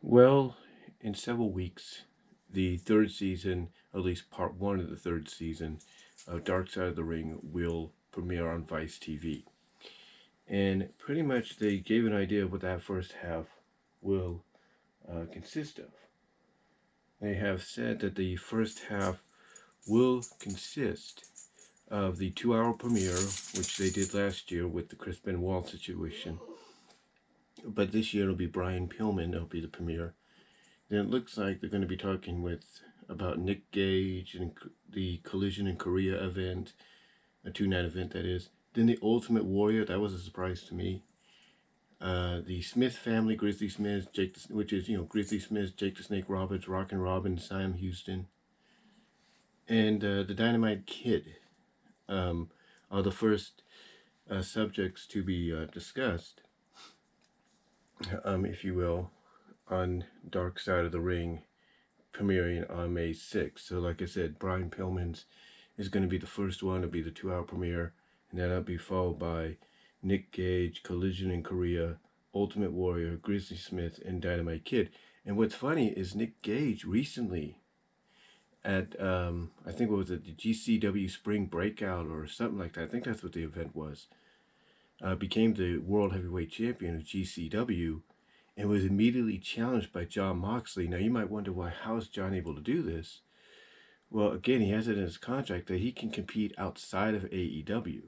Well, in several weeks, the third season, at least part one of the third season of Dark Side of the Ring, will premiere on Vice TV. And pretty much they gave an idea of what that first half will consist of. They have said that the first half will consist of the 2 hour premiere, which they did last year with the Chris Benoit situation. But this year it'll be Brian Pillman, that'll be the premiere. Then it looks like they're going to be talking about Nick Gage and the Collision in Korea event, a 2-night event that is. Then the Ultimate Warrior, that was a surprise to me. The Smith family, Grizzly Smith, which is Grizzly Smith, Jake the Snake Roberts, Rockin' Robin, Sam Houston, and the Dynamite Kid are the first subjects to be discussed, if you will, on Dark Side of the Ring, premiering on May 6th. So like I said, Brian Pillman's is going to be the first one to be the 2 hour premiere, and that'll be followed by Nick Gage, Collision in Korea, Ultimate Warrior, Grizzly Smith, and Dynamite Kid. And what's funny is Nick Gage recently at I think what was it, the GCW Spring Breakout or something like that, I think that's what the event was, became the World Heavyweight Champion of GCW and was immediately challenged by Jon Moxley. Now you might wonder how is Jon able to do this? Well, again, he has it in his contract that he can compete outside of AEW.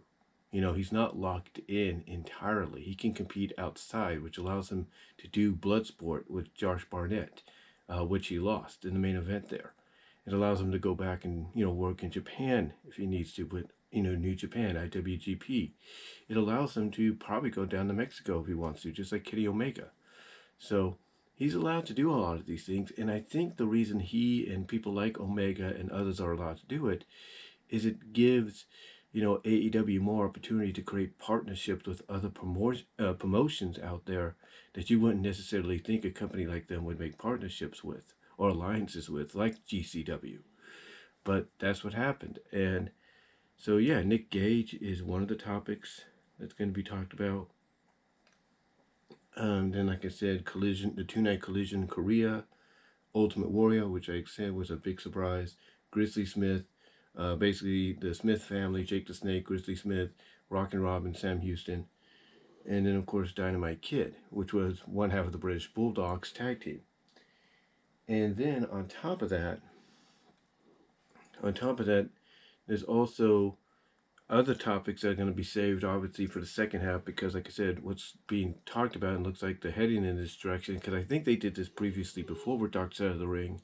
He's not locked in entirely. He can compete outside, which allows him to do Bloodsport with Josh Barnett, which he lost in the main event there. It allows him to go back and, work in Japan if he needs to, but, New Japan, IWGP. It allows him to probably go down to Mexico if he wants to, just like Kenny Omega. So he's allowed to do a lot of these things, and I think the reason he and people like Omega and others are allowed to do it is it gives, AEW more opportunity to create partnerships with other promotions out there that you wouldn't necessarily think a company like them would make partnerships with or alliances with, like GCW. But that's what happened. And so, yeah, Nick Gage is one of the topics that's going to be talked about. Then, like I said, the 2-night Collision in Korea, Ultimate Warrior, which I said was a big surprise, Grizzly Smith, basically the Smith family, Jake the Snake, Grizzly Smith, Rockin' Robin, Sam Houston, and then, of course, Dynamite Kid, which was one half of the British Bulldogs tag team. And then on top of that, there's also other topics that are going to be saved, obviously, for the second half, because, like I said, what's being talked about and looks like they're heading in this direction, because I think they did this previously before with Dark Side of the Ring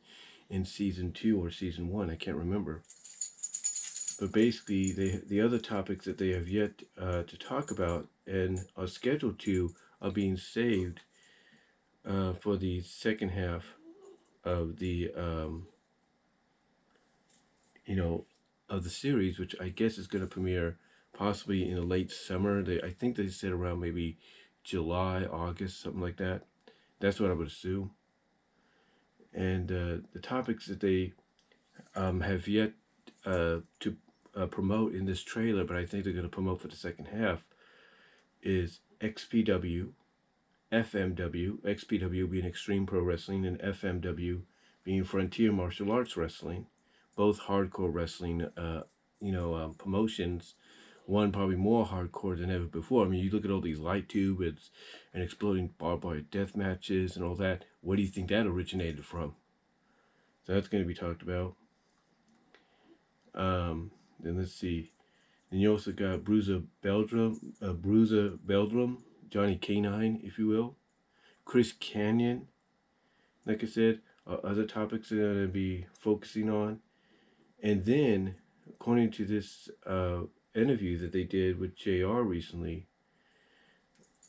in season 2 or season 1, I can't remember. But basically, the other topics that they have yet to talk about and are scheduled to are being saved for the second half of the of the series, which I guess is going to premiere possibly in the late summer. I think they said around maybe July, August, something like that. That's what I would assume. And the topics that they have yet to promote in this trailer, but I think they're going to promote for the second half, is XPW, FMW, XPW being Extreme Pro Wrestling, and FMW being Frontier Martial Arts Wrestling, both hardcore wrestling, promotions. One probably more hardcore than ever before. I mean, you look at all these light tubes and exploding barbed wire death matches and all that. Where do you think that originated from? So that's going to be talked about. Then let's see. Then you also got Bruiser Beldrum, Johnny Canine, if you will, Chris Canyon. Like I said, other topics they're going to be focusing on. And then, according to this interview that they did with JR recently,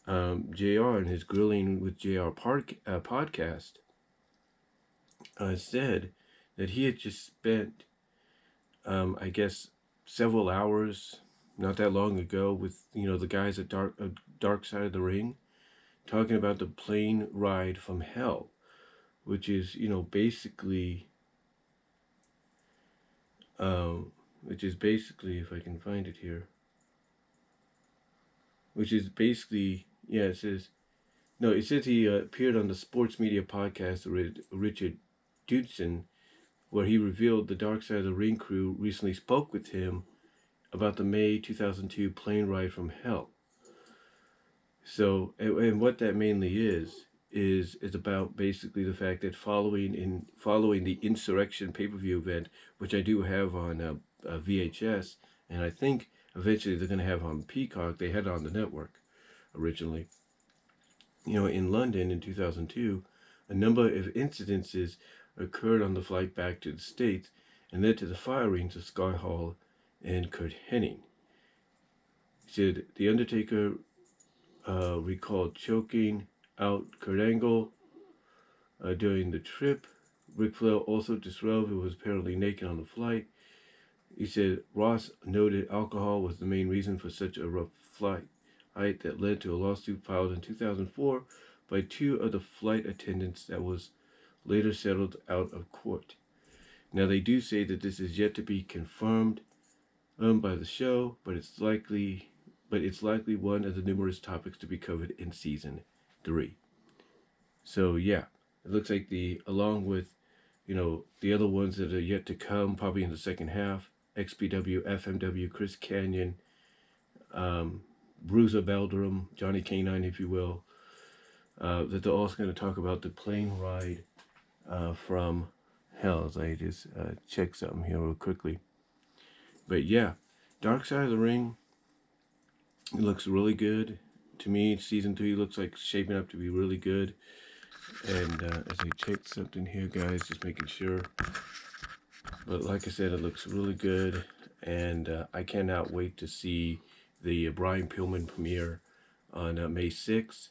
JR and his Grilling with JR podcast said that he had just spent, I guess, several hours not that long ago with the guys at Dark Side of the Ring, talking about the plane ride from hell, which is basically, if I can find it here, which is basically, it says No, it says he appeared on the sports media podcast with Richard Dudson, where he revealed the Dark Side of the Ring crew recently spoke with him about the May 2002 plane ride from hell. So, and what that mainly is about basically the fact that following the Insurrection pay-per-view event, which I do have on VHS, and I think eventually they're going to have on Peacock. They had it on the network originally. In London in 2002, a number of incidences occurred on the flight back to the States and led to the firings of Scott Hall and Curt Hennig. He said The Undertaker recalled choking out Kurt Angle during the trip. Ric Flair also disrobed and was apparently naked on the flight. He said Ross noted alcohol was the main reason for such a rough flight that led to a lawsuit filed in 2004 by two of the flight attendants that was later settled out of court. Now they do say that this is yet to be confirmed by the show, but it's likely one of the numerous topics to be covered in season 3. So yeah, it looks like along with the other ones that are yet to come, probably in the second half, XPW, FMW, Chris Kanyon, Bruiser Belderum, Johnny Canine, if you will, that they're also going to talk about the plane ride from hell. As I just check something here real quickly. But yeah, Dark Side of the Ring, it looks really good. To me, season 3 looks like shaping up to be really good. And as I check something here, guys, just making sure. But like I said, it looks really good. And I cannot wait to see the Brian Pillman premiere on May 6th.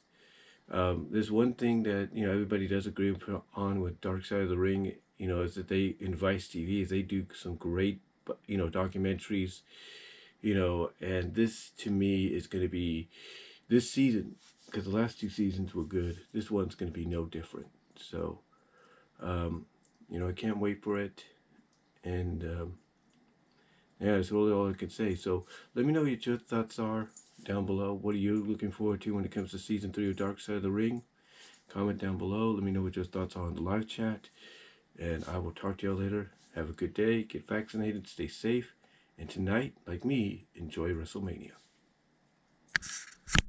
There's one thing that everybody does agree on with Dark Side of the Ring, is that they in Vice TV, they do some great documentaries, and this to me is going to be this season, because the last 2 seasons were good. This one's going to be no different. So I can't wait for it. And yeah, that's really all I can say. So let me know what your thoughts are down below. What are you looking forward to when it comes to season 3 of Dark Side of the Ring? Comment down below. Let me know what your thoughts are on the live chat. And I will talk to y'all later. Have a good day. Get vaccinated. Stay safe. And tonight, like me, enjoy WrestleMania.